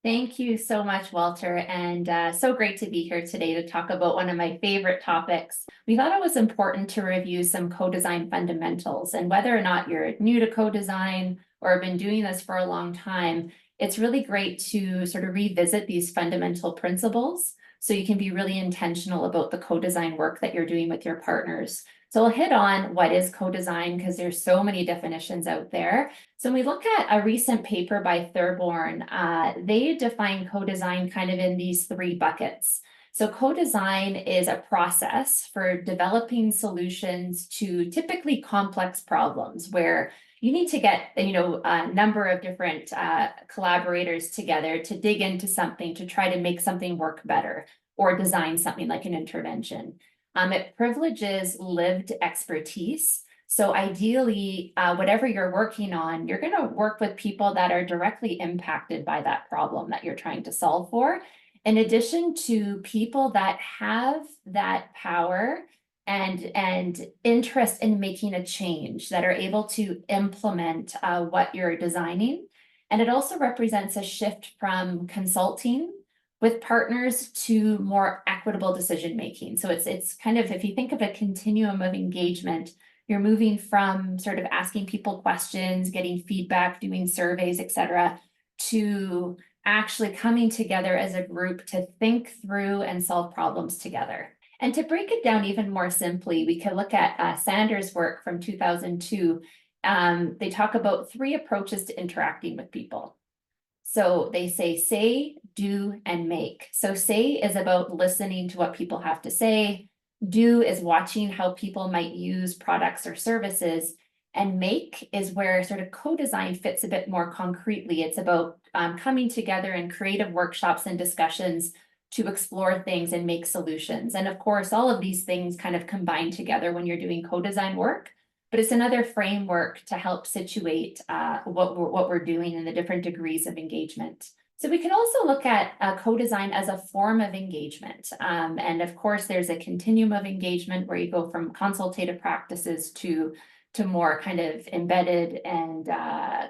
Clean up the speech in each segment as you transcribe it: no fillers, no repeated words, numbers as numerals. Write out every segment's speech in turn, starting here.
Thank you so much, Walter, and so great to be here today to talk about one of my favorite topics. We thought it was important to review some co-design fundamentals, and whether or not you're new to co-design or have been doing this for a long time, it's really great to sort of revisit these fundamental principles so you can be really intentional about the co-design work that you're doing with your partners. So we'll hit on what is co-design because there's so many definitions out there. So when we look at a recent paper by Thurborn, they define co-design kind of in these three buckets. So co-design is a process for developing solutions to typically complex problems where you need to get, a number of different collaborators together to dig into something to try to make something work better or design something like an intervention. It privileges lived expertise. So ideally, whatever you're working on, you're going to work with people that are directly impacted by that problem that you're trying to solve for, in addition to people that have that power and interest in making a change, that are able to implement what you're designing. And it also represents a shift from consulting with partners to more equitable decision making. So it's kind of, if you think of a continuum of engagement, you're moving from sort of asking people questions, getting feedback, doing surveys, etc., to actually coming together as a group to think through and solve problems together. And to break it down even more simply, we can look at Sanders' work from 2002. They talk about three approaches to interacting with people. So they say, do, and make. So say is about listening to what people have to say. Do is watching how people might use products or services. And make is where sort of co-design fits a bit more concretely. It's about coming together in creative workshops and discussions to explore things and make solutions. And of course, all of these things kind of combine together when you're doing co-design work. But it's another framework to help situate what we're doing and the different degrees of engagement. So we can also look at co-design as a form of engagement. And of course, there's a continuum of engagement where you go from consultative practices to more kind of embedded and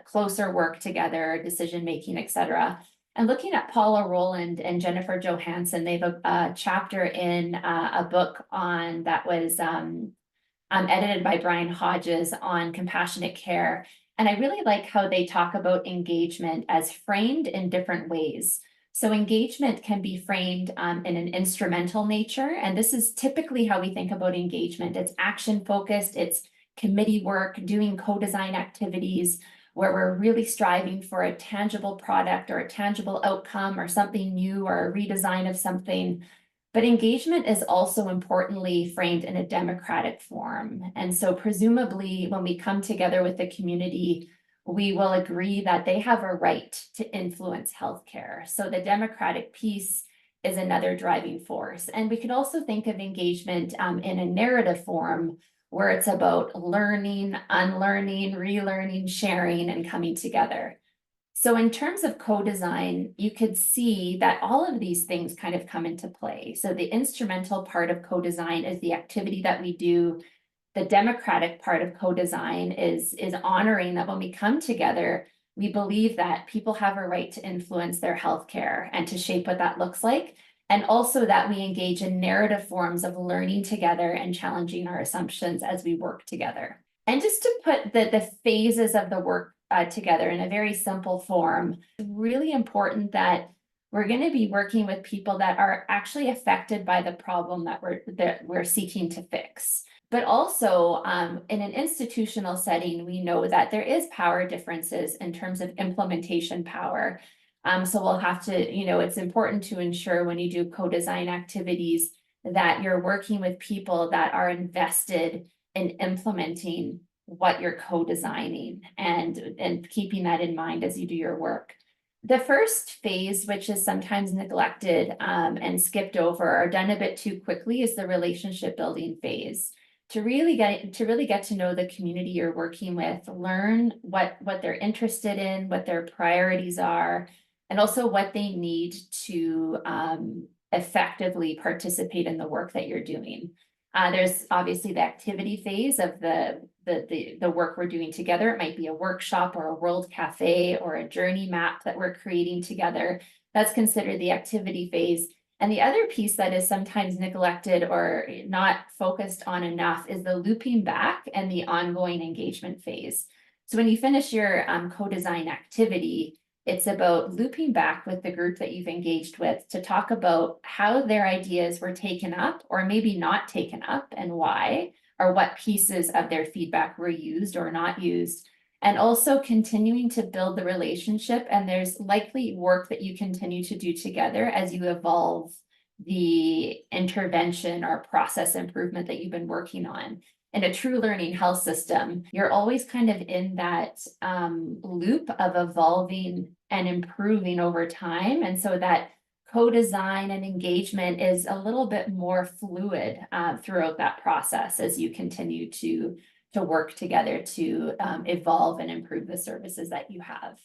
closer work together, decision-making, et cetera. And looking at Paula Rowland and Jennifer Johansson, they have a chapter in a book on that was edited by Brian Hodges on compassionate care. And I really like how they talk about engagement as framed in different ways. So engagement can be framed in an instrumental nature. And this is typically how we think about engagement. It's action focused, it's committee work, doing co-design activities where we're really striving for a tangible product or a tangible outcome or something new or a redesign of something. But engagement is also importantly framed in a democratic form. And so presumably when we come together with the community, we will agree that they have a right to influence healthcare. So the democratic piece is another driving force. And we could also think of engagement in a narrative form where it's about learning, unlearning, relearning, sharing, and coming together. So in terms of co-design, you could see that all of these things kind of come into play. So the instrumental part of co-design is the activity that we do. The democratic part of co-design is honoring that when we come together, we believe that people have a right to influence their healthcare and to shape what that looks like. And also that we engage in narrative forms of learning together and challenging our assumptions as we work together. And just to put the phases of the work together in a very simple form, it's really important that we're going to be working with people that are actually affected by the problem that we're seeking to fix. But also in an institutional setting, we know that there is power differences in terms of implementation power. So we'll have to, it's important to ensure when you do co-design activities that you're working with people that are invested in implementing what you're co-designing and keeping that in mind as you do your work. The first phase, which is sometimes neglected and skipped over or done a bit too quickly, is the relationship building phase. To really get to know the community you're working with, learn what they're interested in, what their priorities are, and also what they need to effectively participate in the work that you're doing. There's obviously the activity phase of the work we're doing together. It might be a workshop or a world cafe or a journey map that we're creating together. That's considered the activity phase. And the other piece that is sometimes neglected or not focused on enough is the looping back and the ongoing engagement phase. So when you finish your co-design activity, it's about looping back with the group that you've engaged with to talk about how their ideas were taken up or maybe not taken up and why, or what pieces of their feedback were used or not used. And also continuing to build the relationship. And there's likely work that you continue to do together as you evolve the intervention or process improvement that you've been working on. In a true learning health system, you're always kind of in that loop of evolving and improving over time. And so that co-design and engagement is a little bit more fluid throughout that process as you continue to work together to evolve and improve the services that you have.